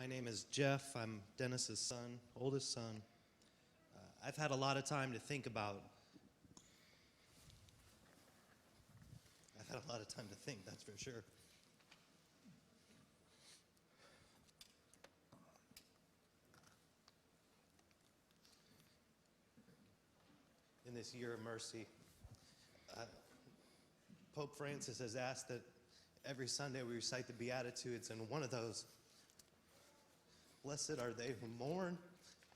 My name is Jeff. I'm Dennis's son, oldest son. I've had a lot of time to think about. I've had a lot of time to think, that's for sure. In this year of mercy, Pope Francis has asked that every Sunday we recite the Beatitudes, and one of those, blessed are they who mourn,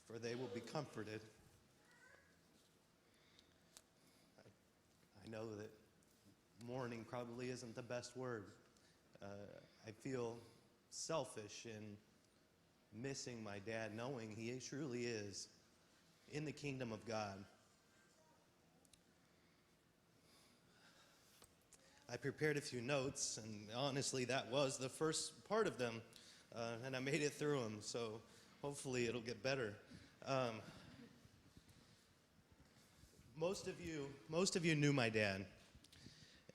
for they will be comforted. I know that mourning probably isn't the best word. I feel selfish in missing my dad, knowing he truly is in the kingdom of God. I prepared a few notes, and honestly, that was the first part of them, and I made it through them, so hopefully it'll get better. Most of you knew my dad,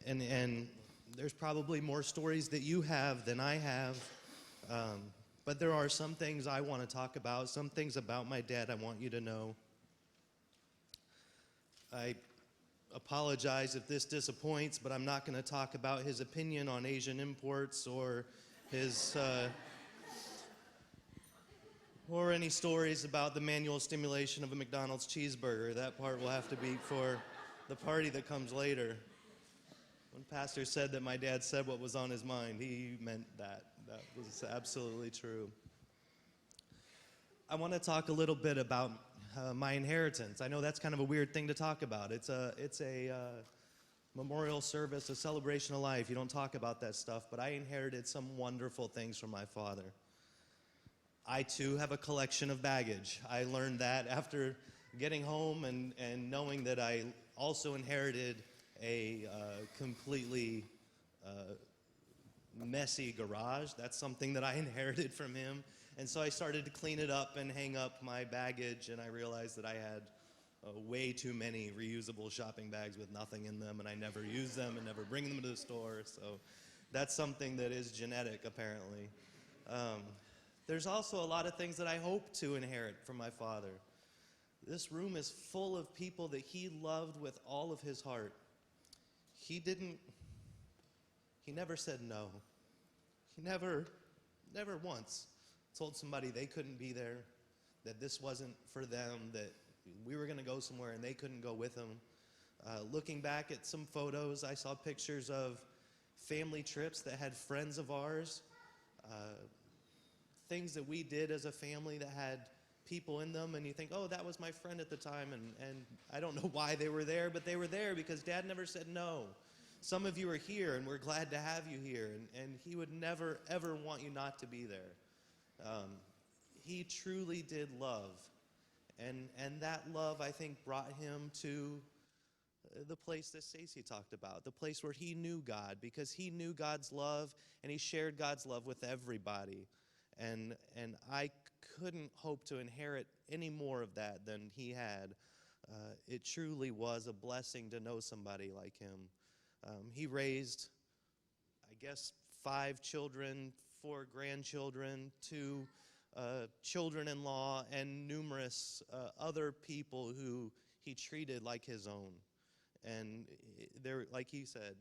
and there's probably more stories that you have than I have, but there are some things I want to talk about, some things about my dad I want you to know. I apologize if this disappoints, but I'm not going to talk about his opinion on Asian imports or his or any stories about the manual stimulation of a McDonald's cheeseburger. That part will have to be for the party that comes later. When Pastor said that my dad said what was on his mind, he meant that. That was absolutely true. I want to talk a little bit about my inheritance. I know that's kind of a weird thing to talk about. It's a memorial service, a celebration of life. You don't talk about that stuff, but I inherited some wonderful things from my father. I too have a collection of baggage. I learned that after getting home and knowing that I also inherited a completely messy garage. That's something that I inherited from him. And so I started to clean it up and hang up my baggage, and I realized that I had way too many reusable shopping bags with nothing in them, and I never use them and never bring them to the store. So that's something that is genetic, apparently. There's also a lot of things that I hope to inherit from my father. This room is full of people that he loved with all of his heart. He never said no. He never once told somebody they couldn't be there, that this wasn't for them, that we were going to go somewhere and they couldn't go with him. Looking back at some photos, I saw pictures of family trips that had friends of ours, things that we did as a family that had people in them, and you think, oh, that was my friend at the time, and I don't know why they were there, but they were there because Dad never said no. Some of you are here, and we're glad to have you here, and he would never, ever want you not to be there. He truly did love, and that love, I think, brought him to the place that Stacey talked about, the place where he knew God, because he knew God's love, and he shared God's love with everybody, and I couldn't hope to inherit any more of that than he had. It truly was a blessing to know somebody like him. He raised, I guess, 5 children, 4 grandchildren, 2 children-in-law, and numerous other people who he treated like his own. And they're, like he said,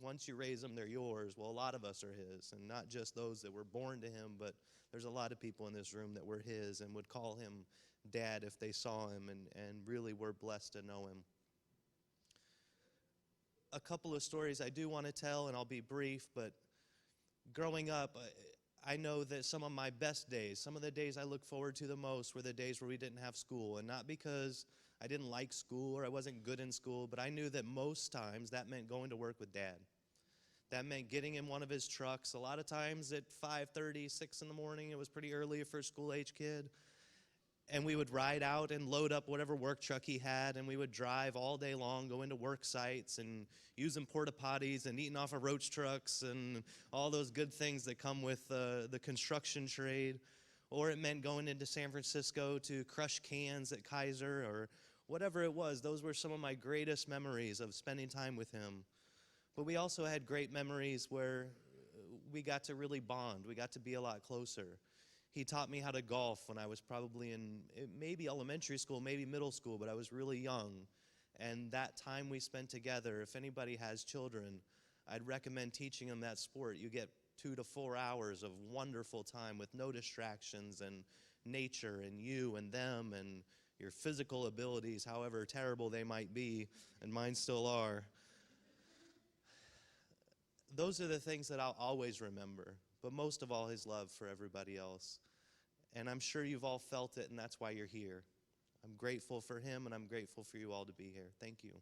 once you raise them, they're yours. Well, a lot of us are his, and not just those that were born to him, but there's a lot of people in this room that were his and would call him Dad if they saw him, and really were blessed to know him. A couple of stories I do want to tell, and I'll be brief, but growing up, I know that some of my best days, some of the days I look forward to the most, were the days where we didn't have school. And not because I didn't like school or I wasn't good in school, but I knew that most times that meant going to work with Dad. That meant getting in one of his trucks. A lot of times at 5:30, 6 in the morning, it was pretty early for a school-age kid. And we would ride out and load up whatever work truck he had, and we would drive all day long, go into work sites and using porta potties and eating off of roach trucks and all those good things that come with the construction trade. Or it meant going into San Francisco to crush cans at Kaiser, or whatever it was. Those were some of my greatest memories of spending time with him. But we also had great memories where we got to really bond. We got to be a lot closer. He taught me how to golf when I was probably in maybe elementary school, maybe middle school, but I was really young. And that time we spent together, if anybody has children, I'd recommend teaching them that sport. You get 2 to 4 hours of wonderful time with no distractions and nature and you and them and your physical abilities, however terrible they might be, and mine still are. Those are the things that I'll always remember, but most of all, his love for everybody else. And I'm sure you've all felt it, and that's why you're here. I'm grateful for him, and I'm grateful for you all to be here. Thank you.